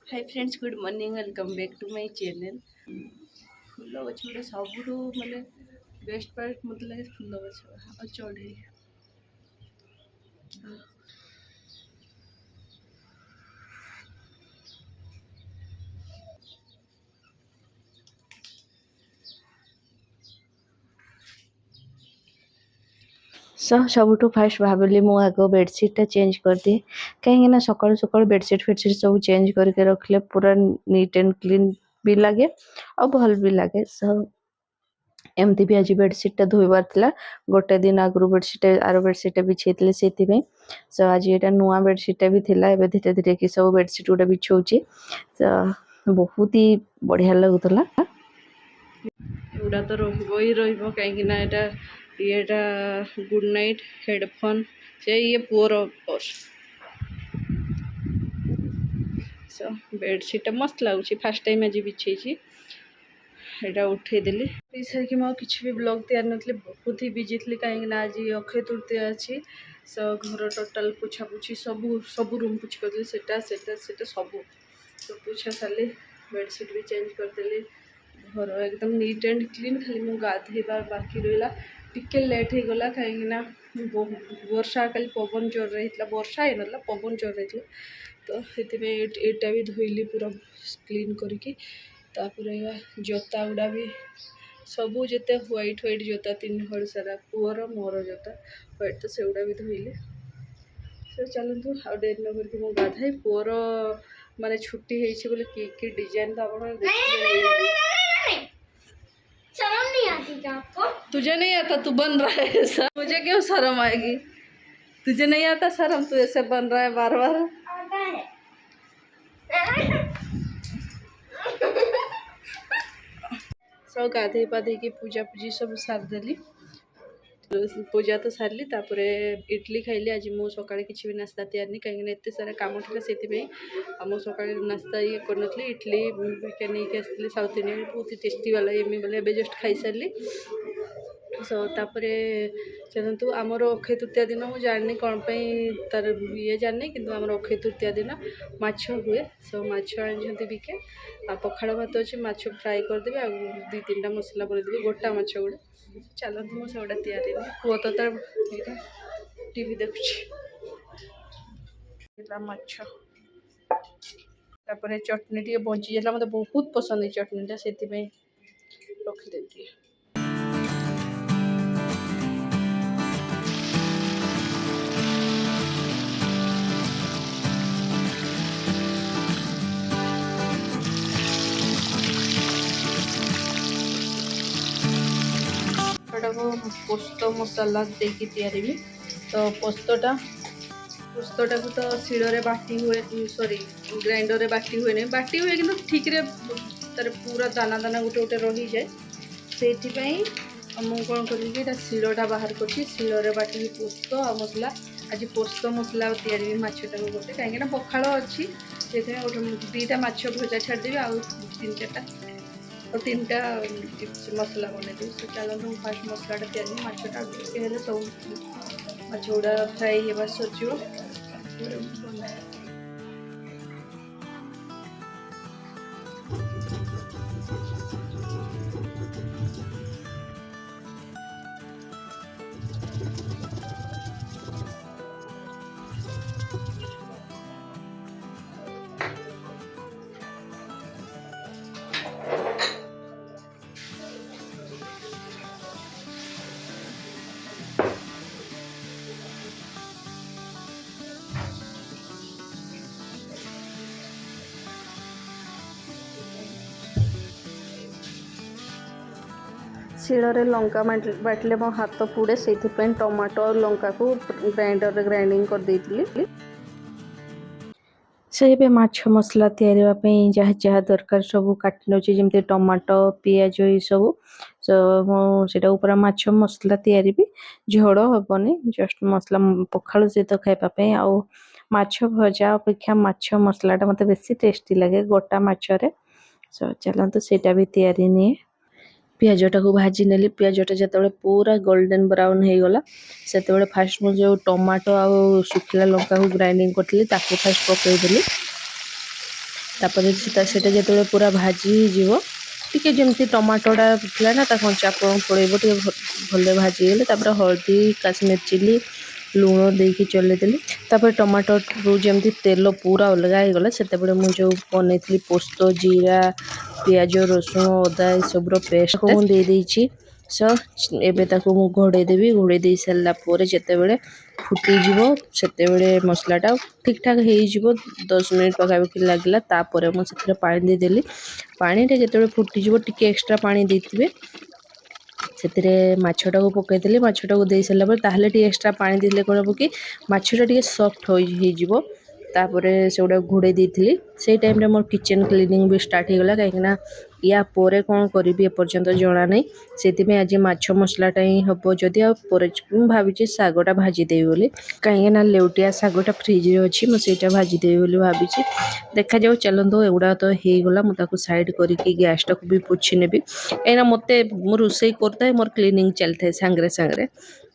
Hi friends, good morning, welcome back to my channel. फुल गछ गोटे सब माने बेस्ट पार्ट मत लगे फुल गछ और चढ़े सबुठ फास्ट भाविली मु आग बेडसीटा चेंज कर दिए कहीं सकाल सकाल बेडसीट फेडसीट सब चेंज करके रखले पूरा नीट एंड क्लीन भी लगे और भल भी लगे। एमती भी आज बेडसीटा धोबार था गोटे दिन आगु बेडसीट आर बेडसीटा बिछे से सो आज ये नुआ बेडसीटा भी थिला एबे धीरे धीरे कि सब बेडसीट गुटा बिछौची तो बहुत ही बढ़िया लगुला। एटा तो रही कहीं येटा गुड नाइट हेडफोन से ये पुअर पर्स सो बेडसीटा मस्त लगुच फास्ट टाइम आज बिछे एटा उठेदेली सारिक मैं किसी भी ब्लॉग तैयार नी बहुत ही बिजी थी कहीं आज अक्षय तृतीया अच्छी सो घर टोटाल पोछा पोछी सब रूम पोछी करदेली सेटा सब तो पोछा सारे बेडसीट भी चेंज करदेली घर एकदम नीट एंड क्लीन खाली मु गाधेबार बाकी रहा टिके लेट हो गला कहीं वर्षा कल पवन जोर रही वर्षा ही ना पवन जोर रही तो ये भी धोइली पूरा क्लीन करके जोता गुड़ा भी सबू जिते व्हाइट व्हाइट जोता तीन हड़ सारा पुअर मोर जोता व्हाइट तो से गुड़ा भी धोइली तो चलतु आ डेर न करके मु गाधाई पुअर माने छुट्टी होइछि बोले कि डिजाइन तो आप शर्म नहीं आती क्या आपको? तुझे नहीं आता, तू बन रहा है ऐसा, मुझे क्यों शर्म आएगी? तुझे नहीं आता शर्म, तू ऐसे बन रहा है बार बार। आता है। सब गाधे पाधे की पूजा पूजी सब सारदेली पूजा तो सारली तापर इडली खाइली आज मो सकाळे किसी भी नास्ता तैयार नहीं कहीं एत सारा कम था से मो सकाळे नास्ता ये कर इडली नहीं आसती साउथ इंडियन बहुत ही टेस्टी वाला ये बोले जस्ट खाई सारी सो तापर चलतु आमर अक्षय तृतीया दिन मुझे जानी कौन तार ये जानी कि आम अक्षय तृतीया दिन माछ हुए सो माछ आनी बिके आ पखाड़ भात अच्छे माछ फ्राए करदेवी आ दी तीन टा मसला बनदेवी गोटा माछ गुड़ा चलतु मुझे तैयारी पुओ तो तार टीवी देखुची माछ तापर चटनी टे बची जाता मतलब बहुत पसंद है चटनीटा से रखिदेवी पोस्त मसाला देकी तैयारी तो पोस्तटा को तो शिଳରେ बाटी हुए सॉरी ग्राइंडर रे बाटी हुए नहीं बाटी हुए कि ठीक रे तार पूरा दाना दाना गोटे गोटे रही जाए से मुझे कौन करी शिलटा बाहर कर शिଳରେ बाटी पोस्त आ मसला आज पोस्त मसला तैयारी माछटा गोटे कहीं पखाड़ अच्छी से गोटे दीटा माछ भजा छाड़देवी आउ तीन चार्टा और तीन टा मसला बनईदेवी तो चलते फास्ट मसलाटा तैयारी माछटा हेल्ले सब माछ गुड़ा फ्राए होगा सर शिଳରେ लंका बाटले मो हाथ पुड़े से टमाटो और लंका को ग्राइंडर ग्राइंडिंग कर देती से माछ मसला तैयारी जहाँ जहाँ दरकार सब काटि नौची जमी टमाटो पियाज ये सब मुझे पूरा माछ मसला तैयारी भी झोड़ हेनी जस्ट मसला पखाड़ सहित खावाई आउ माछ भजा अपेक्षा माछ मसलाटा मत बेसी टेस्टी लगे गोटा माछरे सो चलते सेटा भी तैयारी निए पियाजटा को भाजी नेली पियाजटा जो पूरा गोल्डन ब्राउन हो गला से फास्ट मुझे जो टमाटो आ सुखला लंका को ग्राइंडिंग करी फास्ट पकईदेली तापर सेटा जो पूरा भाजी हो टिके जमती टमाटोटा थिला ना कंचा पड़ेब टे भल भाजीगले तापर हल्दी काश्मीर चिली लुण देकी चलेदेली तापर टमाटो जमती तेल पूरा अलगा हो गला से मुझे बनई पोस्त जीरा पियाज रसुण अदा सब पेस्ट को दे देछि सो एबे ताको मु घोड़े देवी घोड़े दे सारा जितेबले फुटीज से मसलाटा ठीक ठाक हो 10 मिनट पकापाखि लगला तापर मुझे पानी देदेली पानी जो फुटीज टी एक्सट्रा पानी देते से मछटा को पकईदेली मछटा को दे सारा ताहले टी एक्सट्रा पानी देले कौन हम कि मछटा टी सफ्ट हो तापर से गुड़ा घोड़े देती से टाइम मोर किचन क्लीनिंग भी स्टार्ट होगा कहीं या पोरे कौन करी एपर्यंत जना नहीं से आज माछ मसलाटा ही हम जदि भावी शागटा भाजीदेवी बोली कहीं लेउटिया शागटा फ्रिज अच्छी मुझे भाजीदेवी भावी देखा जाऊ चलते एगुड़ा तो हो गला मुझे साइड करके गैस टाक भी पोछि नेबी कहीं मत रोसे करता मोर क्लीनिंग चलता है सांगे सांगे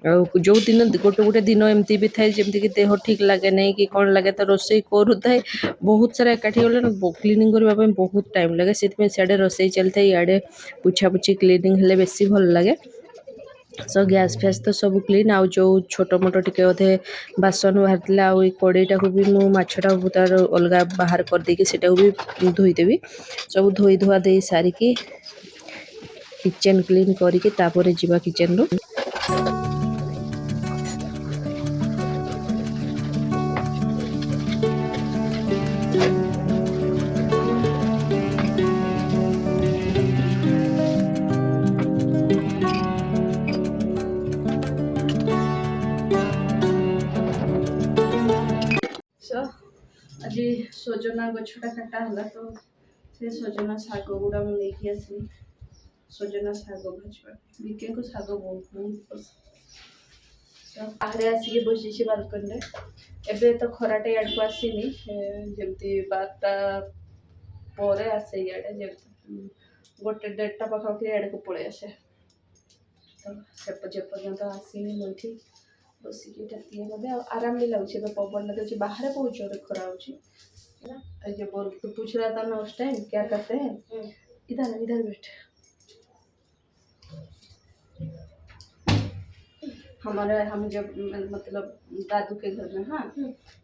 जो दिन गोटे गोटे दिन एमती भी थाए जमती कि देह ठीक लगे नहीं कि कौन लगे तो रोसे करूए बहुत सारा एकाठी गले क्लीनिंग करने बहुत टाइम लगे से सियाड़े रोसे चलता है इे पुछापुछी क्लीनिंग हेल्ले बेसी भल लगे सो गैस फैस तो सब क्लीन आउ जो छोट मोट टिके अधे बासन बाहर आउ कड़ईटा को भी मु माछटा तार अलग बाहर करदेकी सेटा भी धोईदेवी सब धोई धुआ दे सारिकी किचन क्लीन करके तापर जीवा किचन रू आज सजना गछटा काटा है तो से सजना शाग गुड़ा मुझे आसली सजना शाग भाजवा विके को शाग बहुत पसंद बाहर आसिक बसी बालकनी एबे तो खराटे याड को आसीनी जमती 12टा पर आसे इे गोटे 1:30 पाखापाखि याड को पलि आसे तो जेपर्यंत आसीनी मुझे बसिकी टाइम लगे आराम भी लगे पवन लगे बाहर बहुत जोर खरा हो बोल तो पूछ रहा था ना उस टाइम क्या करते हैं इधर इधर बैठ हमारे हम जब मतलब दादू के घर में हाँ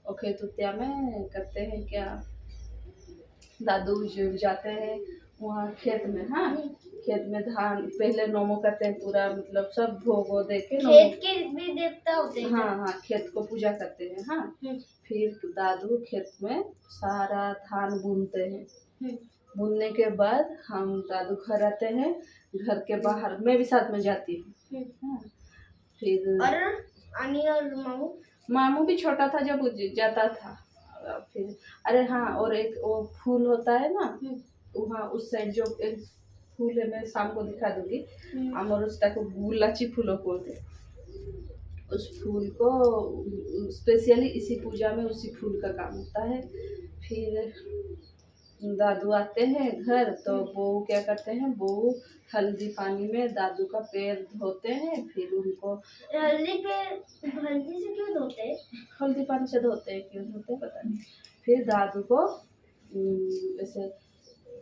और खेत उतिया में करते हैं क्या दादू जो जाते हैं वहाँ खेत में हाँ खेत में धान पहले नोमो करते हैं पूरा मतलब सब भोगो दे के खेत के भी देवता होते हैं हाँ हाँ खेत को पूजा करते हैं हाँ फिर दादू खेत में सारा धान बुनते हैं बुनने के बाद हम दादू घर आते हैं घर के बाहर मैं भी साथ में जाती हूँ हाँ फिर और मामू मामू भी छोटा था जब जाता था फिर अरे हाँ और एक वो फूल होता है ना वहाँ उस साइड जो एक फूल है मैं शाम को दिखा दूंगी अमर उसका को गुलाची फूल बोलते उस फूल को स्पेशली इसी पूजा में उसी फूल का काम होता है फिर दादू आते हैं घर तो बहू क्या करते हैं बहू हल्दी पानी में दादू का पैर धोते हैं फिर उनको हल्दी से क्यों धोते हैं हल्दी पानी से धोते हैं क्यों धोते हैं पता नहीं फिर दादू को ऐसे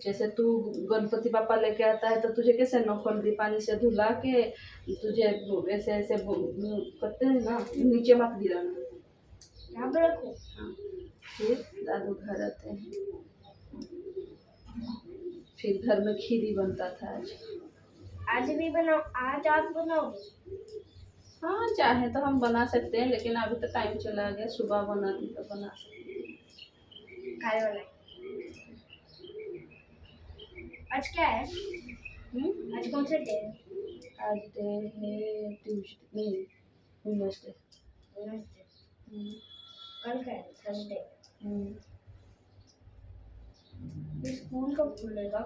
जैसे तू गणपति पापा लेके आता है तो तुझे कैसे हल्दी पानी से धुला के तुझे ऐसे ऐसे करते हैं ना नीचे मत गिराना यहाँ पे रखो हाँ फिर दादू घर आते हैं फिर घर में खीरी बनता था आज भी बनाओ आज आप बनाओगे हाँ चाहे तो हम बना सकते हैं लेकिन अभी तो टाइम चला गया सुबह बनाती तो बना सकते हैं काय बनाए आज क्या है आज कौन सा डे है आज डे है ट्यूसडे नहीं वेडनेसडे कल क्या है थर्सडे स्कूल कब खुलेगा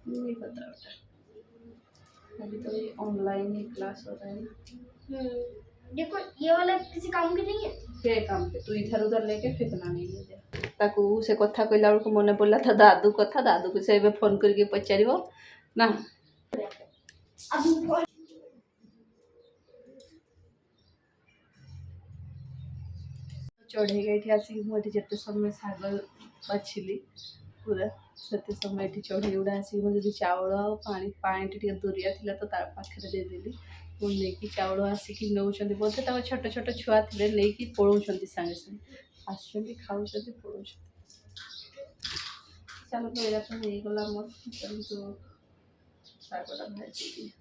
नहीं पता बेटा अभी तो ये ऑनलाइन ही क्लास हो रहा है ना देखो ये वाला किसी काम की नहीं है के काम पे तू इधर उधर लेके फेंकना नहीं है ताकू से कथा कहला बेलू मन पड़ा था दादू कथा दादू को से फोन करके पचार ना चढ़े गई आसिक मुझे जिते समय शाग बाछिली पूरा से समय ये चढ़ई गुड़ा आसिक मुझे चाउल पानी पानी टे दूरिया था तो पाखे देदेली पुणी नहीं चाउल आसिक नौ बोलते छोट छोट छुआ थे नहीं पलाऊँ सागे सागे आस खाऊँ पलाऊँ चलो तो यहाँ तो हो गला मोर शागटा भाजी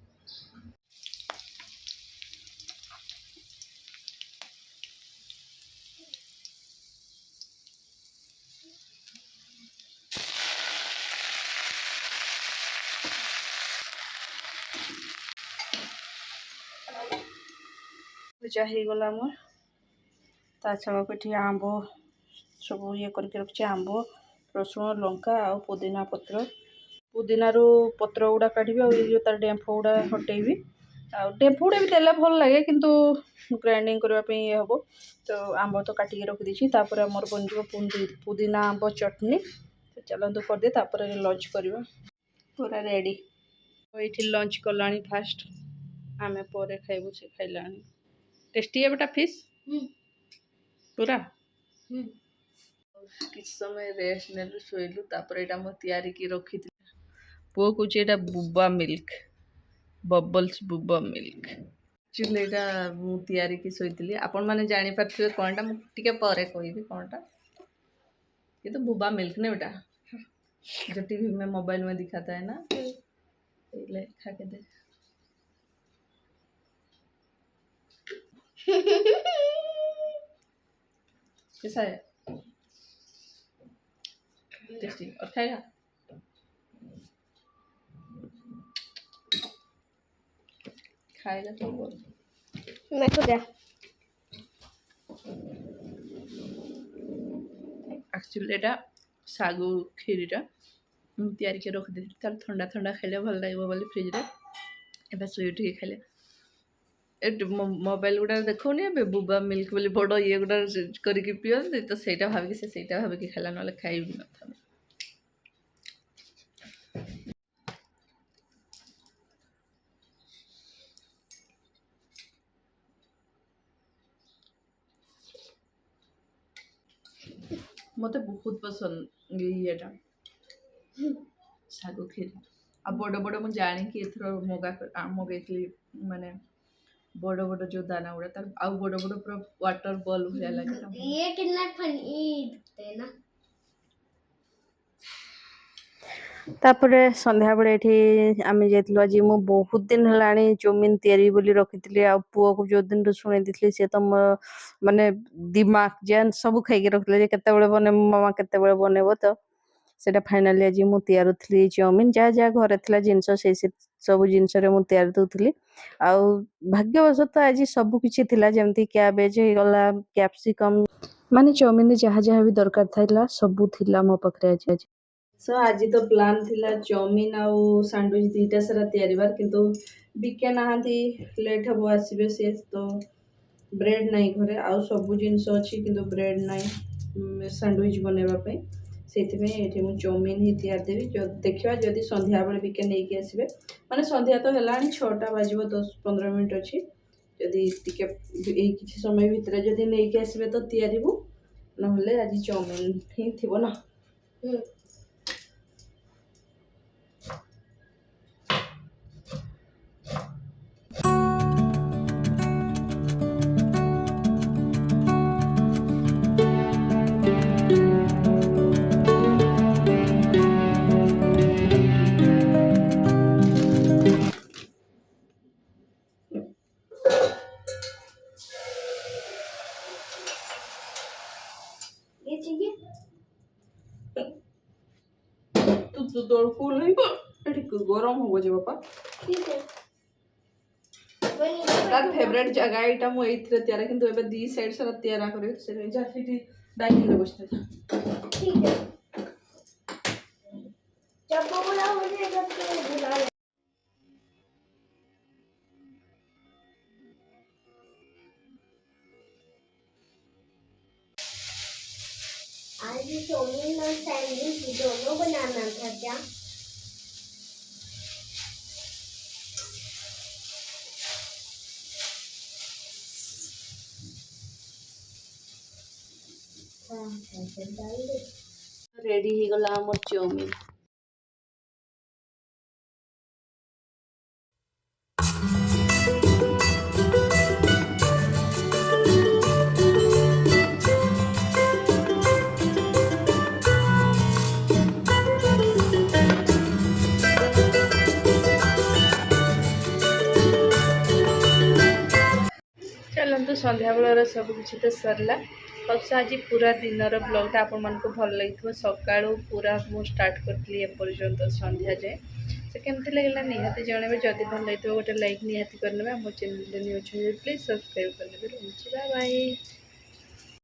भजा हो गला मोर ता छाक आंब सब ये करके रखी आंब रसुण लंका आ पुदीना पत्र पुदीनारू पत्र गुड़ा काढ़ी जो तार डेम्फ गुड़ा हटेबी आ डेम्फ गुड़ा भी देला भल लगे किंतु ग्राइंडिंग करने ये हम तो आंब तो काटिकी रखी आमर बन पुदीना आंब चटनी तो चलतु करदे लंच करवा पूरा रेडी ये लंच कला फास्ट आम पर खाइबू से खाइला टेस्टी है बेटा फिश पूरा किस समय रेस्ट ने शोलु तैयारी की रखी पुओ कौच यहाँ बुबा मिल्क बबल्स बुबा मिल्क एक्चुअली यहाँ तैयारी की शोली आपण मैंने जापारे कौनटा मुझे पर कहि कौनटा ये तो बुबा मिल्क नहीं बेटा जो टीवी में मोबाइल में दिखाता है ना खा के दे कैसा है टेस्टी और खाएगा खाएगा तो बोल मैं तो क्या एक्चुअली एटा सागु खीरीटा तैयारी के रख दी तार ठंडा ठंडा खाइले भल लगे बोली फ्रिज रे एबे सुई उठिके खाइले मोबाइल गुड़ा देखोनी ए बुबा मिल्क बोली बड़ ये गुड़ा करके पियंती तो सहीटा भाविकी से सहीटा भाविकी खाला ना खाइबी न था मत बहुत पसंद येटा सागु खीर आ बड़ बड़ मुझे जानी कि एथर मगैली माने बड़ बड़ जो दाना गुड़ा तार आउ बड़ बड़ पूरा वाटर बॉल भलिया लगे ये कितना फनी दिखते ना तापरे संध्या बेले ये आम जाइलु आज मु बहुत दिन है चौमिन तैयारी बोली रखी आ पुओ को जो दिन शुणी दी सी तो माने दिमाग जेन सब खाई रखले केते बने मामा केते बनइब तो सेटा फाइनाली आज मु तैयार थी चाउमिन जहाँ जहाँ घर थी जिनस से सब जिनस मु तैयार दूसरी आउ भाग्यवशत आज सब किछि थिला जेमती कैबेज गला कैप्सिकम माने चाउमिन जहाँ जहाँ भी दरकार था सब थिला मो पाखरे आज सो आज तो प्लान थिला चाउमिन आउ सैंडविच दीटा सारा तैयारी बार किंतु बिके नहांती लेट हबो आसीबे से तो ब्रेड नहीं घरे आउ सब जिनस अच्छी किंतु ब्रेड नहीं सैंडविच बनेबा पे से मु चाउमिन ही तैयार देवी जो देखा जदि संध्या बेले बिके नहीं के आसीबे माने संध्या तो हेलानी 6टा बाजिबो 10-15 मिनिट अच्छी जदि टिके किछि समय भितर जदि नहीं के आसीबे तो तैयारीबू नहले आज चाउमिन ही थिबो ना ये चाहिए तू तोड़ फूल नहीं एठी गरम हो जे बापा ठीक है तार फेवरेट जगह एटा मु एथरे तैयार किंतु एबे दी साइड सारा तैयार करे से जा फिटी डाइनिंग रे बसते था ठीक है जब बोला हो जाएगा तो बुला आज चाउमीन और सैंडविच दोनों बनाना था क्या रेडी हो गला आमर चाउमिन। चलतु संध्या बेलर सब किसी तो सरला। बस आज पूरा दिनर ब्लॉगटा आपण भल लगे सका पूरा मुझे स्टार्ट करी एपर्यंत संध्या जाए से केमती लगे निहाती जनइबे जदि भल लगे गोटे लाइक निहाती करने आम चैनल न्यू अच्छे प्लीज सब्सक्राइब करने। Bye bye.